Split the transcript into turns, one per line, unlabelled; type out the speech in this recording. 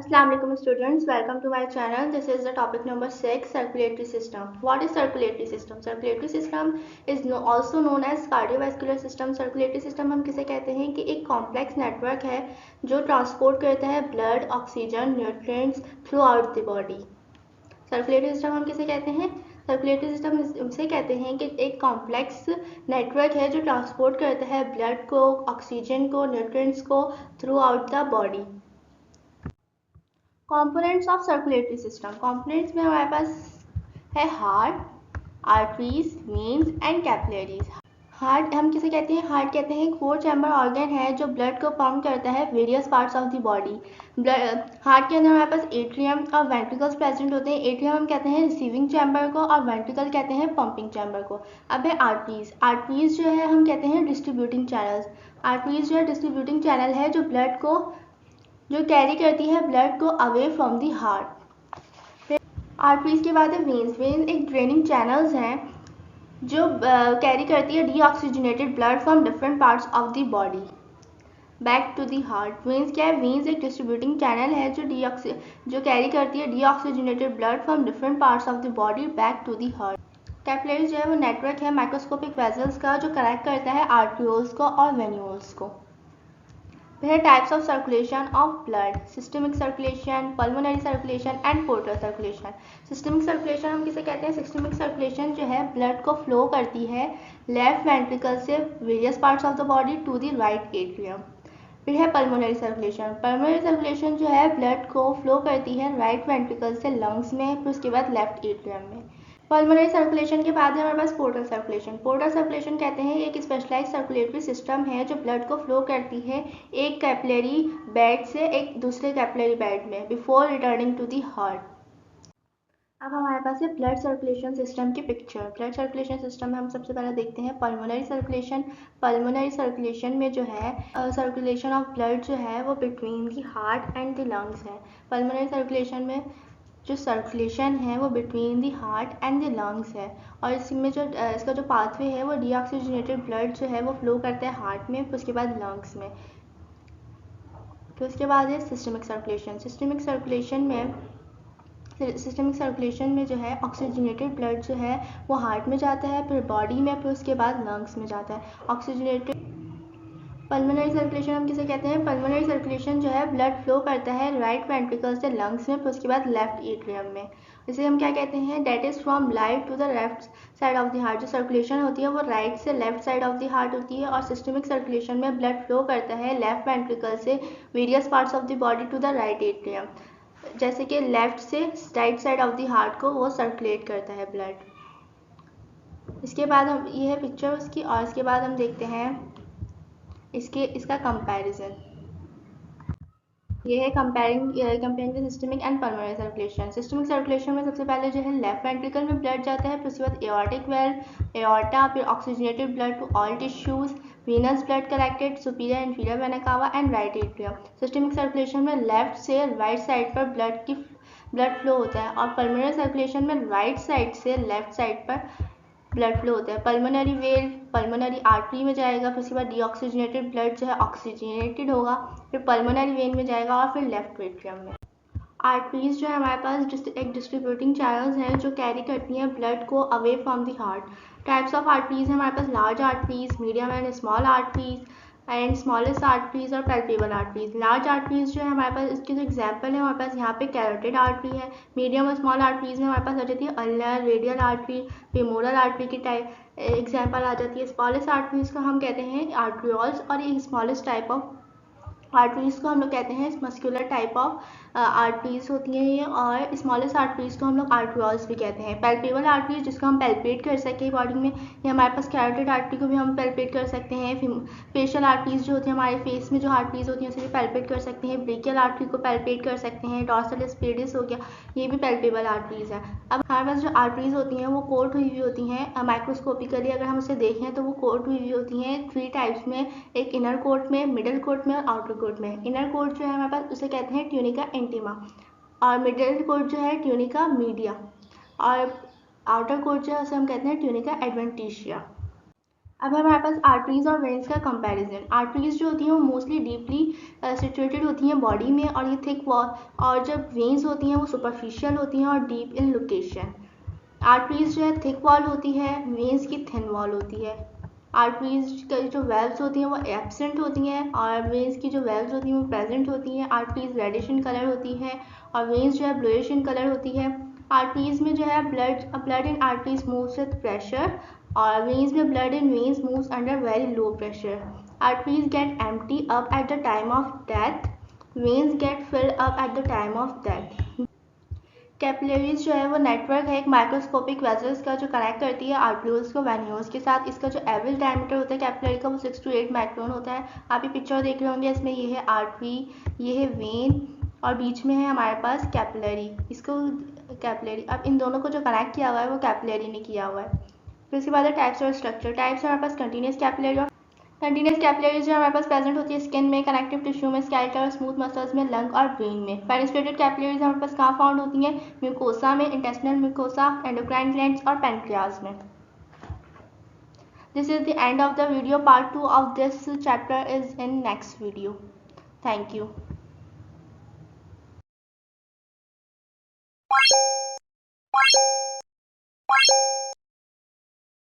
Assalamu alaikum students, welcome to my channel. This is the topic number 6, circulatory system. What is circulatory system? Circulatory system is also known as cardiovascular system. Circulatory system हम किसे कहते हैं कि एक complex network है जो transport करता है blood, oxygen, nutrients through out the body. Circulatory system हम किसे कहते हैं? सर्कुलेटरी सिस्टम से कहते हैं कि एक कॉम्प्लेक्स नेटवर्क है जो ट्रांसपोर्ट करता है ब्लड को, ऑक्सीजन को, न्यूट्रिएंट्स को through out the body. Components of circulatory system. Components में हमारे पास है heart, arteries, veins and capillaries. Heart हम किसे कहते हैं? हार्ट कहते हैं एक 4 चैम्बर ऑर्गन है जो ब्लड को पंप करता है various parts of the body. Heart के अंदर हमारे पास एट्रियम और वेंट्रिकल्स प्रेजेंट होते हैं. एट्रियम हम कहते हैं रिसीविंग चैम्बर को और वेंट्रिकल कहते हैं पंपिंग चैम्बर को. अब है आर्टरीज. आर्टरीज जो है हम कहते हैं डिस्ट्रीब्यूटिंग चैनल्स. आर्टरीज जो है डिस्ट्रीब्यूटिंग चैनल है जो ब्लड को कैरी करती है ब्लड को अवे फ्रॉम दी हार्ट. फिर आर्टरीज के बाद है वेन्स. वेन्स एक ड्रेनिंग चैनल्स हैं जो कैरी करती है deoxygenated blood from different parts of the body back to the heart. Veins क्या है? वेन्स एक डिस्ट्रीब्यूटिंग चैनल है जो कैरी करती है deoxygenated blood from different parts of the body back to the heart. Capillaries जो है वो नेटवर्क है माइक्रोस्कोपिक वेजल्स का जो कनेक्ट करता है आर्ट्रियोल्स को और वेन्यूल्स को. फिर types of circulation of blood. Systemic circulation, pulmonary circulation and portal circulation. Systemic circulation हम किसे कहते हैं? सिस्टमिक सर्कुलेशन जो है ब्लड को फ्लो करती है लेफ्ट वेंट्रिकल से various parts of the body to the right atrium. फिर है पल्मोनरी सर्कुलेशन. पल्मोनरी सर्कुलेशन जो है ब्लड को फ्लो करती है राइट वेंट्रिकल से लंग्स में, फिर उसके बाद लेफ्ट एट्रियम में. पल्मोनरी सर्कुलेशन के बाद है हमारे पास पोर्टल सर्कुलेशन. पोर्टल सर्कुलेशन कहते हैं एक स्पेशलाइज सर्कुलेटरी सिस्टम है जो ब्लड को फ्लो करती है एक कैपिलरी बेड से एक दूसरे कैपिलरी बेड में before returning to the heart. अब हमारे पास है ब्लड सर्कुलेशन सिस्टम की पिक्चर. ब्लड सर्कुलेशन सिस्टम में हम सबसे पहले देखते हैं पल्मोनरी सर्कुलेशन. पल्मोनरी सर्कुलेशन में जो है सर्कुलेशन ऑफ ब्लड जो है वो between the heart and the lungs है. पल्मोनरी सर्कुलेशन में जो सर्कुलेशन है वो between the heart and the lungs है और इसमें जो इसका जो पाथवे है वो डीऑक्सीजनेटेड ब्लड जो है वो फ्लो करता है हार्ट में, फिर उसके बाद लंग्स में. फिर उसके बाद है सिस्टमिक सर्कुलेशन. सिस्टमिक सर्कुलेशन में जो है ऑक्सीजनेटेड ब्लड जो है वो हार्ट में जाता है, फिर बॉडी में, फिर उसके बाद लंग्स में जाता है. ऑक्सीजनेटेड पल्मोनरी सर्कुलेशन हम किसे कहते हैं? पल्मोनरी सर्कुलेशन जो है ब्लड फ्लो करता है राइट वेंट्रिकल से लंग्स में, फिर उसके बाद लेफ्ट एट्रियम में. इसे हम क्या कहते हैं? That is from right to the left side of the heart. जो सर्कुलेशन होती है वो राइट से left side of the heart होती है और सिस्टमिक सर्कुलेशन में ब्लड फ्लो करता है लेफ्ट वेंट्रिकल से various parts of the body to the right atrium. जैसे कि लेफ्ट से right side of the heart को वो सर्कुलेट करता है ब्लड. इसके बाद हम ये है पिक्चर उसकी और इसके बाद हम देखते हैं इसका कंपैरिजन. ये है comparing the systemic and pulmonary circulation. Systemic circulation में सबसे पहले जो है लेफ्ट वेंट्रिकल में ब्लड जाता है, फिर उसके बाद एओर्टिक वेल्व, एओर्टा, फिर oxygenated blood to all tissues, venous blood collected, superior inferior vena cava and right atrium. Systemic circulation में लेफ्ट से राइट साइड पर ब्लड फ्लो होता है और पल्मोनरी सर्कुलेशन में राइट साइड से लेफ्ट साइड पर ब्लड फ्लो होता है. पल्मोनरी वेल पल्मोनरी आर्टरी में जाएगा, फिर उसके बाद डीऑक्सीजनेटेड ब्लड जो है ऑक्सीजनेटेड होगा, फिर पल्मोनरी वेन में जाएगा और फिर लेफ्ट एट्रियम में. आर्टरीज जो है हमारे पास एक डिस्ट्रीब्यूटिंग चैनल्स हैं जो कैरी करती हैं ब्लड को away from the heart. Types of arteries है हमारे पास large arteries, medium and small arteries and smallest arteries और पैल्पेबल आर्टरीज. लार्ज आर्टरीज जो है हमारे पास इसके जो एग्जांपल है हमारे पास यहाँ पे कैरोटिड आर्टरी है. मीडियम और स्मॉल आर्टरीज में हमारे पास आ जाती है ulnar, radial artery, femoral artery की टाइप एग्जांपल आ जाती है. स्मॉलेस्ट आर्टरीज को हम कहते हैं आर्ट्रियोल्स और ये स्मॉलेस्ट टाइप ऑफ आर्टरीज को हम लोग कहते हैं मस्कुलर टाइप ऑफ आर्टरीज होती हैं ये, और स्मॉलेस्ट आर्टरीज को हम लोग आर्ट्रियोल्स भी कहते हैं. पैल्पेबल आर्टरीज जिसको हम पैल्पेट कर सकें बॉडी में, ये हमारे पास कैरोटिड आर्टरी को भी हम पैल्पेट कर सकते हैं. फेशियल आर्टरीज जो होती है हमारे फेस में जो आर्टरीज होती हैं उसे भी पैल्पेट कर सकते हैं. ब्रेकियल आर्टरी को पैल्पेट कर सकते हैं. डॉर्सल स्पेडिस हो गया, ये भी पैल्पेबल आर्टरीज है. अब हमारे पास जो आर्टरीज होती हैं वो कोट हुई हुई होती हैं माइक्रोस्कोपिकली अगर हम उसे देखें तो वो कोट हुई हुई होती हैं 3 टाइप्स में, एक इनर कोट में, मिडल कोट में और आउटर कोट में. इनर कोट जो है हमारे पास उसे कहते हैं ट्यूनिका इंटीमा और मिडल कोट जो है ट्यूनिका मीडिया और आउटर कोट जो है उसे हम कहते हैं ट्यूनिका एडवेंटिशिया. अब है हमारे पास आर्टरीज और वेन्स का कंपैरिजन। आर्टरीज जो होती हैं वो मोस्टली डीपली सिचुएटेड होती हैं बॉडी में, और ये थिक वॉल, और जब वेन्स होती हैं वो सुपरफिशियल होती हैं और डीप इन लोकेशन। आर्टरीज जो है थिक वॉल होती है, वेन्स की थिन वॉल होती है। आर्टरीज की जो वेल्व्स होती हैं वो एब्सेंट होती हैं, और वेन्स की जो वेल्व्स होती हैं वो प्रेजेंट होती हैं। आर्टरीज रेडिश इन कलर होती है और वेन्स जो है ब्लूइश इन कलर होती है। आर्टरीज में जो है blood in arteries moves with pressure, और वेन्स में blood in veins moves under very low pressure. Arteries get empty up at the time of death, veins get filled up at the time of death. Capillaries जो है वो network है एक microscopic vessels का जो connect करती है arterioles को वेन्यूल्स के साथ। इसका जो एवरेज डायमीटर होता है कैपिलरी का वो 6 to 8 माइक्रोन होता है। आप ये पिक्चर देख रहे होंगे, इसमें ये है आर्टरी, ये है वेन, और बीच में है हमारे पास कैपिलरी। इसको कैपिलरी, अब इन दोनों को जो कनेक्ट किया हुआ है वो कैपिलरी ने किया हुआ है। फिर उसके बाद है टाइप्स और स्ट्रक्चर। टाइप्स है हमारे पास कंटिन्यूस कैपिलरी और कंटिन्यूस कैपिलरीज जो हमारे पास प्रेजेंट होती है स्किन में, कनेक्टिव टिश्यू में, स्केलेटल और स्मूथ मसल्स में, लंग और ब्रेन में। फेनेस्ट्रेटेड कैपिलरीज हमारे पास कहाँ फाउंड होती हैं? म्यूकोसा में, इंटेस्टिनल म्यूकोसा, एंडोक्राइन ग्लैंड्स और पैनक्रियाज में। This is the end of the video. Part 2 of this chapter is in next video. Thank you.